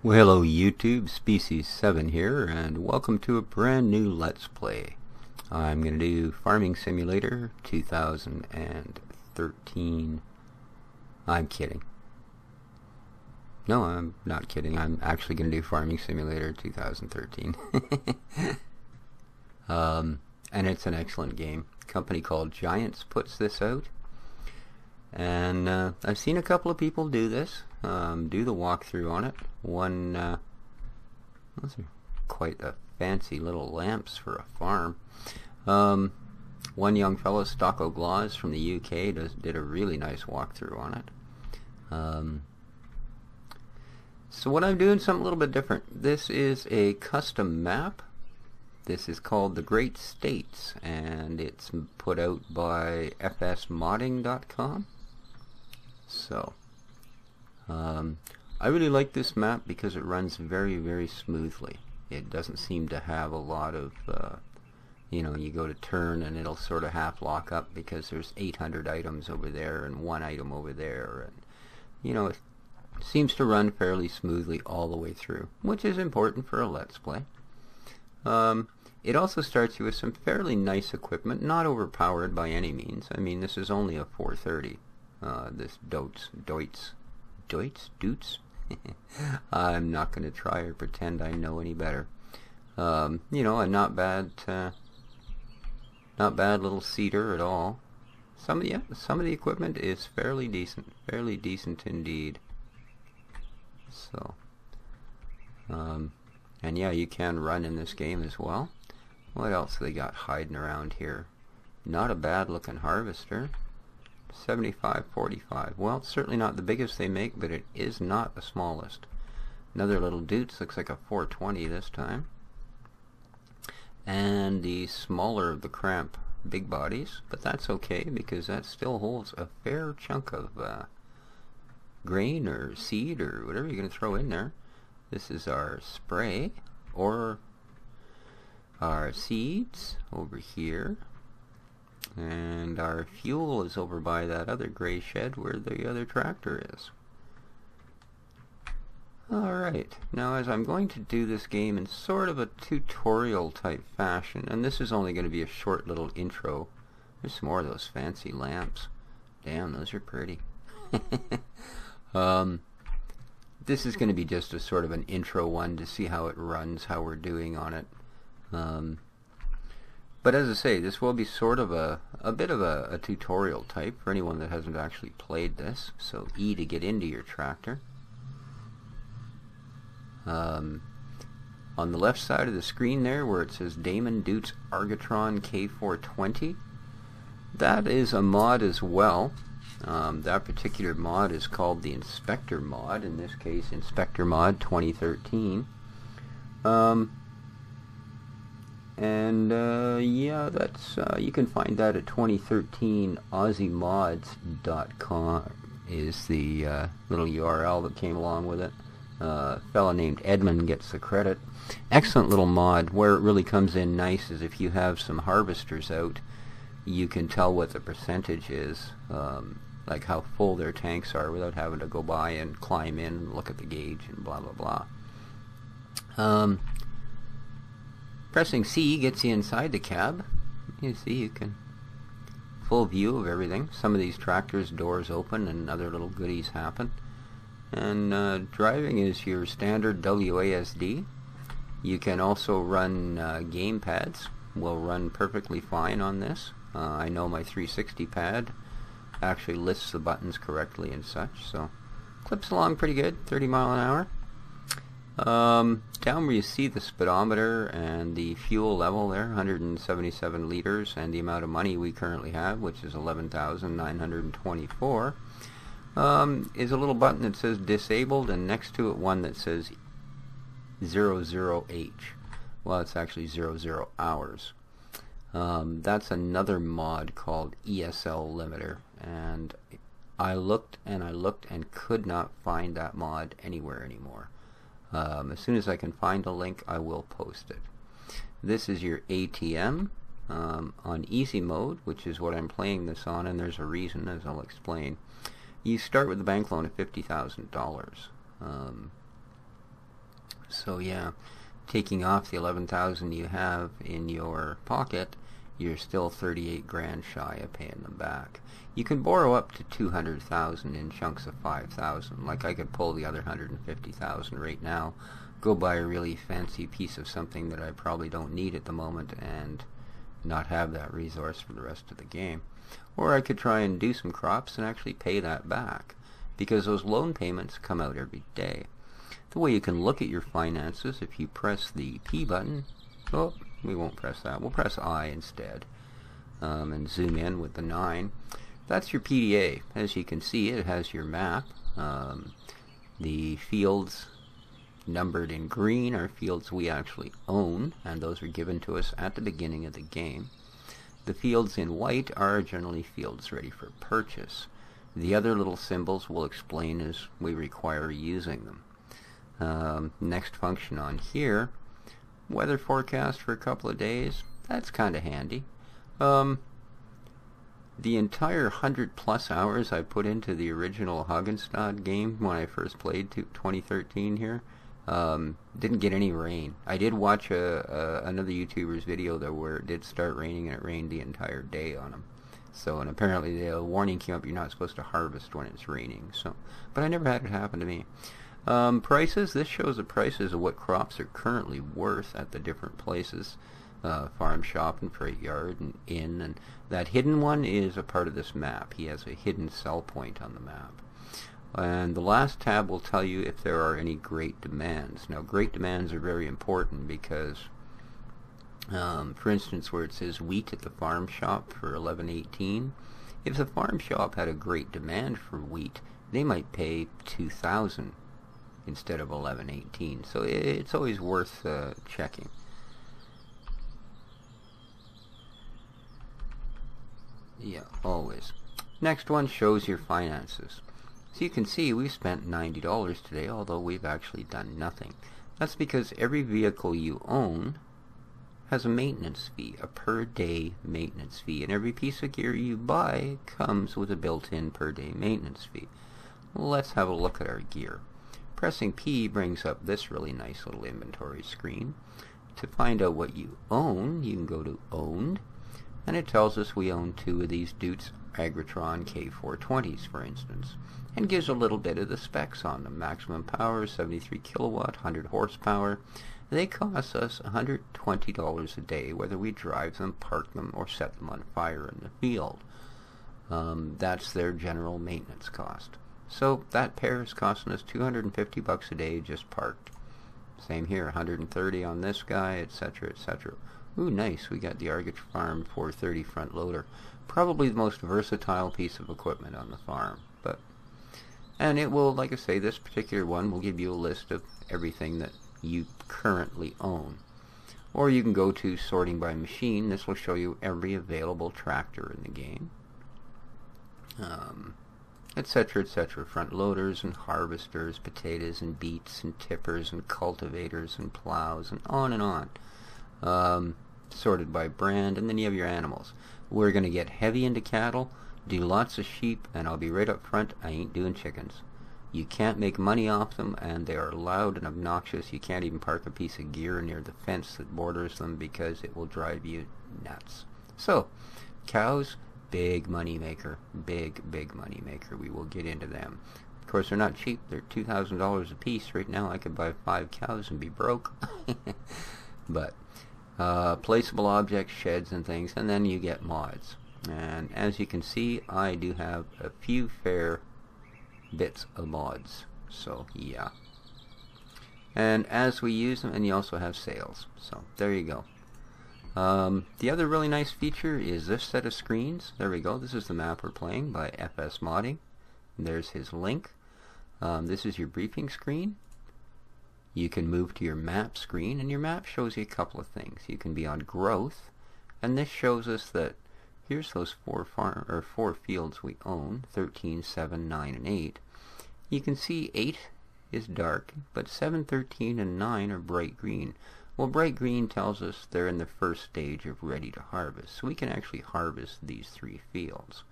Well, hello YouTube, Species 7 here, and welcome to a brand new Let's Play. I'm going to do Farming Simulator 2013. I'm kidding. No, I'm not kidding. I'm actually going to do Farming Simulator 2013. And it's an excellent game. A company called Giants puts this out. And I've seen a couple of people do this, do the walkthrough on it. Those are quite the fancy little lamps for a farm. One young fellow, Stocko Glaus from the UK, did a really nice walkthrough on it. So what I'm doing something a little bit different. This is a custom map. This is called The Great States, and it's put out by fsmodding.com. So, I really like this map because it runs very, very smoothly. It doesn't seem to have a lot of, you go to turn and it'll sort of half lock up because there's 800 items over there and one item over there. And, it seems to run fairly smoothly all the way through, which is important for a Let's Play. It also starts you with some fairly nice equipment, not overpowered by any means. I mean, this is only a 430. This Deutz. I'm not going to try or pretend I know any better. A not bad little cedar at all. Some of the equipment is fairly decent indeed. So, and yeah, you can run in this game as well. What else they got hiding around here? Not a bad looking harvester. 7545. Well, it's certainly not the biggest they make, but it is not the smallest. Another little Deutz, looks like a 420 this time. And the smaller of the Cramp big bodies, but that's okay because that still holds a fair chunk of grain or seed or whatever you're going to throw in there. This is our spray, or our seeds over here. And our fuel is over by that other gray shed where the other tractor is. Alright, now as I'm going to do this game in sort of a tutorial type fashion, and this is only going to be a short little intro. There's some more of those fancy lamps. Damn, those are pretty. This is going to be just a sort of an intro one to see how it runs, how we're doing on it. But as I say, this will be sort of a bit of a tutorial type for anyone that hasn't actually played this. So E to get into your tractor. On the left side of the screen there where it says Damon Deutz Argatron K420, that is a mod as well. That particular mod is called the Inspector mod, in this case Inspector Mod 2013. Yeah, that's you can find that at 2013 AussieMods.com is the little URL that came along with it. A fella named Edmund gets the credit. Excellent little mod. Where it really comes in nice is if you have some harvesters out, you can tell what the percentage is, like how full their tanks are without having to go by and climb in and look at the gauge and blah blah blah. Pressing C gets you inside the cab. You see, you can full view of everything. Some of these tractors, doors open and other little goodies happen. And driving is your standard WASD. You can also run game pads. Will run perfectly fine on this. I know my 360 pad actually lists the buttons correctly and such, so clips along pretty good, 30 mile an hour. Down where you see the speedometer and the fuel level there, 177 liters, and the amount of money we currently have, which is 11,924, is a little button that says disabled, and next to it one that says 00H. Well, it's actually 00 hours. That's another mod called ESL Limiter, and I looked and could not find that mod anywhere anymore. As soon as I can find a link, I will post it. This is your ATM on easy mode, which is what I'm playing this on, and there's a reason, as I'll explain. You start with a bank loan of $50,000. So yeah, taking off the 11,000 you have in your pocket, you're still 38 grand shy of paying them back. You can borrow up to 200,000 in chunks of 5,000. Like I could pull the other 150,000 right now, go buy a really fancy piece of something that I probably don't need at the moment, and not have that resource for the rest of the game. Or I could try and do some crops and actually pay that back, because those loan payments come out every day. The way you can look at your finances, if you press the P button, oh, we won't press that, we'll press I instead, and zoom in with the 9. That's your PDA. As you can see, it has your map. The fields numbered in green are fields we actually own, and those are given to us at the beginning of the game. The fields in white are generally fields ready for purchase. The other little symbols we'll explain as we require using them. Next function on here, weather forecast for a couple of days. That's kind of handy. The entire 100+ hours I put into the original Hagenstad game when I first played 2013 here, didn't get any rain. I did watch another YouTuber's video though where it did start raining, and it rained the entire day on him. So, and apparently the warning came up, you're not supposed to harvest when it's raining. So, but I never had it happen to me. Prices, this shows the prices of what crops are currently worth at the different places. Farm shop and freight yard and inn, and that hidden one is a part of this map. He has a hidden sell point on the map. And the last tab will tell you if there are any great demands. Now, great demands are very important because, for instance, where it says wheat at the farm shop for 11.18, if the farm shop had a great demand for wheat, they might pay 2,000 instead of 11.18. So it's always worth checking. Yeah, always. Next one shows your finances. So you can see we've spent $90 today, although we've actually done nothing. That's because every vehicle you own has a maintenance fee, a per day maintenance fee, and every piece of gear you buy comes with a built-in per day maintenance fee. Let's have a look at our gear. Pressing P brings up this really nice little inventory screen. To find out what you own, you can go to Owned, and it tells us we own 2 of these Deutz Agritron K420s, for instance, and gives a little bit of the specs on them. Maximum power, 73 kilowatt, 100 horsepower. They cost us $120 a day, whether we drive them, park them, or set them on fire in the field. That's their general maintenance cost. So that pair is costing us $250 a day just parked. Same here, 130 on this guy, etc., etc. Ooh, nice, we got the Argit Farm 430 front loader. Probably the most versatile piece of equipment on the farm. And it will, like I say, this particular one will give you a list of everything that you currently own. Or you can go to sorting by machine. This will show you every available tractor in the game. Etc., etc. Front loaders and harvesters, potatoes and beets and tippers and cultivators and plows and on and on. Sorted by brand, and then you have your animals. We're going to get heavy into cattle, do lots of sheep, and I'll be right up front, I ain't doing chickens. You can't make money off them, and they are loud and obnoxious. You can't even park a piece of gear near the fence that borders them because it will drive you nuts. So, cows, big money maker. Big money maker. We will get into them. Of course, they're not cheap. They're $2,000 a piece. Right now, I could buy 5 cows and be broke. But, placeable objects, sheds and things, and then you get mods. And as you can see, I do have a few fair bits of mods. So, yeah. And as we use them, and you also have sales. So, there you go. The other really nice feature is this set of screens. There we go. This is the map we're playing by FS Modding. There's his link. This is your briefing screen. You can move to your map screen, and your map shows you a couple of things. You can be on growth, and this shows us that here's those 4 fields we own, 13, 7, 9, and 8. You can see 8 is dark, but 7, 13, and 9 are bright green. Well, bright green tells us they're in the first stage of ready to harvest, so we can actually harvest these 3 fields.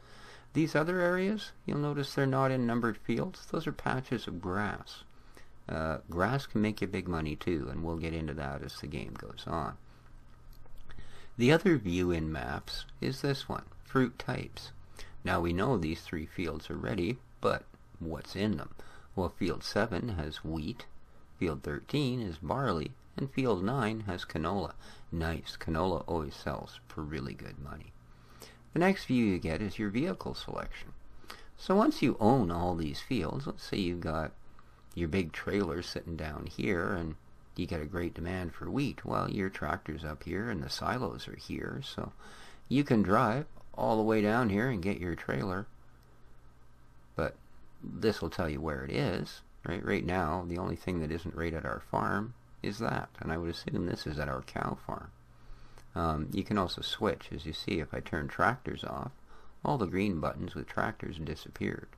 These other areas, you'll notice they're not in numbered fields. Those are patches of grass. grass can make you big money too, and we'll get into that as the game goes on. The other view in maps is this one, fruit types. Now we know these 3 fields are ready, but what's in them? Well, field 7 has wheat, field 13 is barley, and field 9 has canola. Nice, canola always sells for really good money. The next view you get is your vehicle selection. So once you own all these fields, let's say you've got your big trailer sitting down here and you get a great demand for wheat. Well, your tractor's up here and the silos are here, so you can drive all the way down here and get your trailer. But this will tell you where it is. Right now, the only thing that isn't right at our farm is that, and I would assume this is at our cow farm. You can also switch. As you see, if I turn tractors off, all the green buttons with tractors disappeared.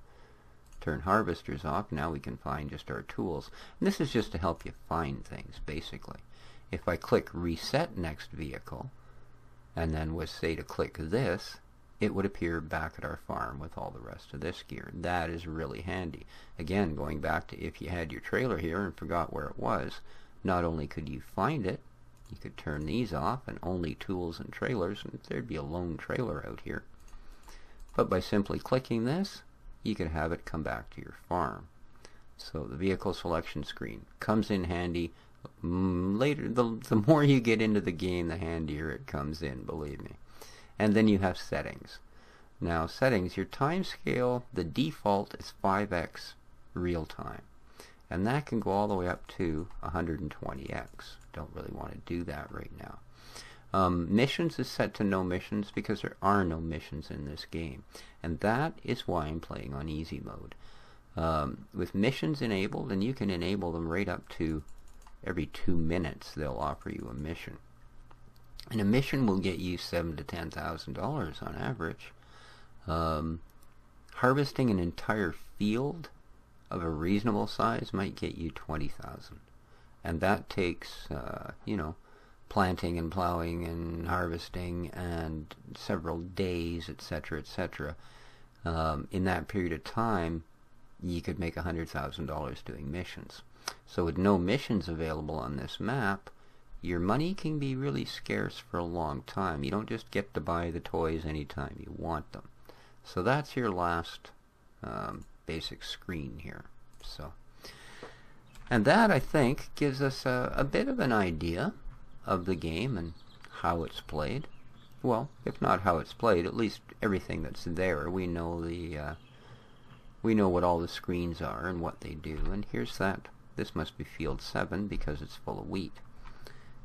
Turn harvesters off, now we can find just our tools. And this is just to help you find things, basically. If I click Reset Next Vehicle, and then was say to click this, it would appear back at our farm with all the rest of this gear. That is really handy. Again, going back to if you had your trailer here and forgot where it was, not only could you find it, you could turn these off and only tools and trailers, and there'd be a lone trailer out here. But by simply clicking this, you can have it come back to your farm. So the vehicle selection screen comes in handy. Later, the more you get into the game, the handier it comes in, believe me. And then you have settings. Now settings, your time scale, the default is 5x real time. And that can go all the way up to 120x. Don't really want to do that right now. Missions is set to no missions because there are no missions in this game. And that is why I'm playing on easy mode. With missions enabled, and you can enable them right up to every 2 minutes they'll offer you a mission. And a mission will get you $7,000 to $10,000 on average. Harvesting an entire field of a reasonable size might get you $20,000. And that takes, planting and plowing and harvesting and several days, etc., etc. In that period of time, you could make $100,000 doing missions. So with no missions available on this map, your money can be really scarce for a long time. You don't just get to buy the toys anytime you want them. So that's your last basic screen here. And that, I think, gives us a bit of an idea of the game and how it's played. Well, if not how it's played, at least everything that's there. We know we know what all the screens are and what they do. And here's that. This must be field 7 because it's full of wheat.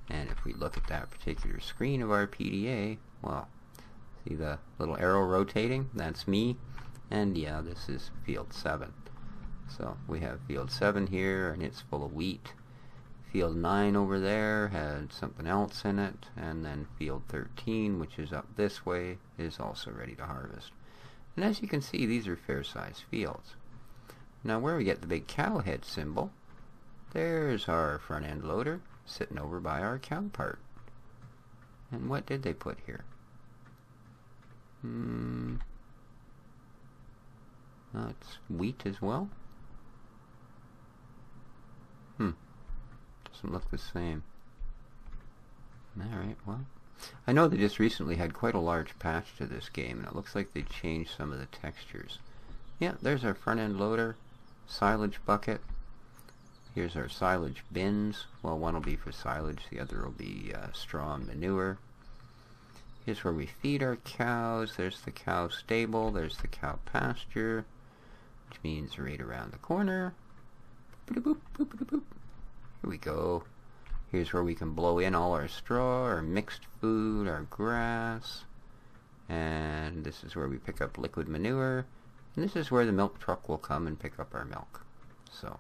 And if we look at that particular screen of our PDA, well, see the little arrow rotating? That's me. And yeah, this is field 7. So we have field 7 here, and it's full of wheat. Field 9 over there had something else in it, and then field 13, which is up this way, is also ready to harvest. And as you can see, these are fair-sized fields. Now where we get the big cow head symbol, there's our front-end loader sitting over by our cow part. And what did they put here? It's wheat as well. Doesn't look the same. Alright, well, I know they just recently had quite a large patch to this game, and it looks like they changed some of the textures. Yeah, there's our front-end loader, silage bucket. Here's our silage bins. Well, one will be for silage, the other will be straw and manure. Here's where we feed our cows. There's the cow stable. There's the cow pasture, which means right around the corner. Boop, boop, boop, boop. Here we go. Here's where we can blow in all our straw, our mixed food, our grass. And this is where we pick up liquid manure. And this is where the milk truck will come and pick up our milk. So,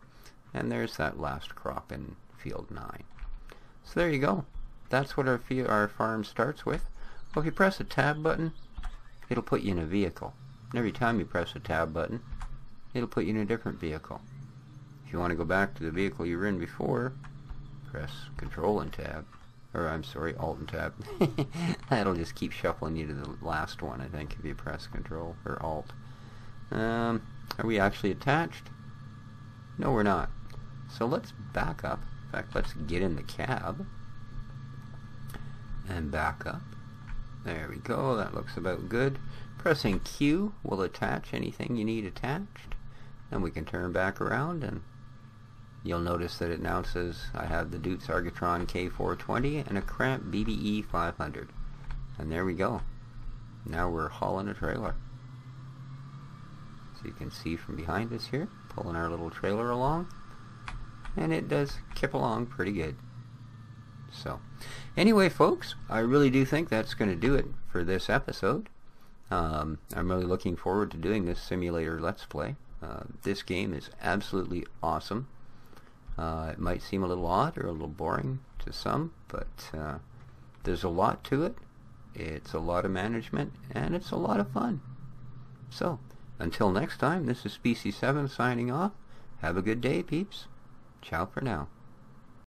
and there's that last crop in field 9. So there you go. That's what our farm starts with. Well, if you press the tab button, it'll put you in a vehicle. And every time you press the tab button, it'll put you in a different vehicle. If you want to go back to the vehicle you were in before, press Control and Tab. Or, I'm sorry, Alt and Tab. That'll just keep shuffling you to the last one, I think, if you press Control or Alt. Are we actually attached? No, we're not. So let's back up. In fact, let's get in the cab and back up. There we go. That looks about good. Pressing Q will attach anything you need attached. And we can turn back around, and you'll notice that it now says I have the Deutz Argatron K420 and a Cramp BBE 500. And there we go. Now we're hauling a trailer. So you can see from behind us here, pulling our little trailer along. And it does kip along pretty good. So, anyway, folks, I really do think that's going to do it for this episode. I'm really looking forward to doing this simulator Let's Play. This game is absolutely awesome. It might seem a little odd or a little boring to some, but there's a lot to it. It's a lot of management, and it's a lot of fun. So, until next time, this is Species 7 signing off. Have a good day, peeps. Ciao for now.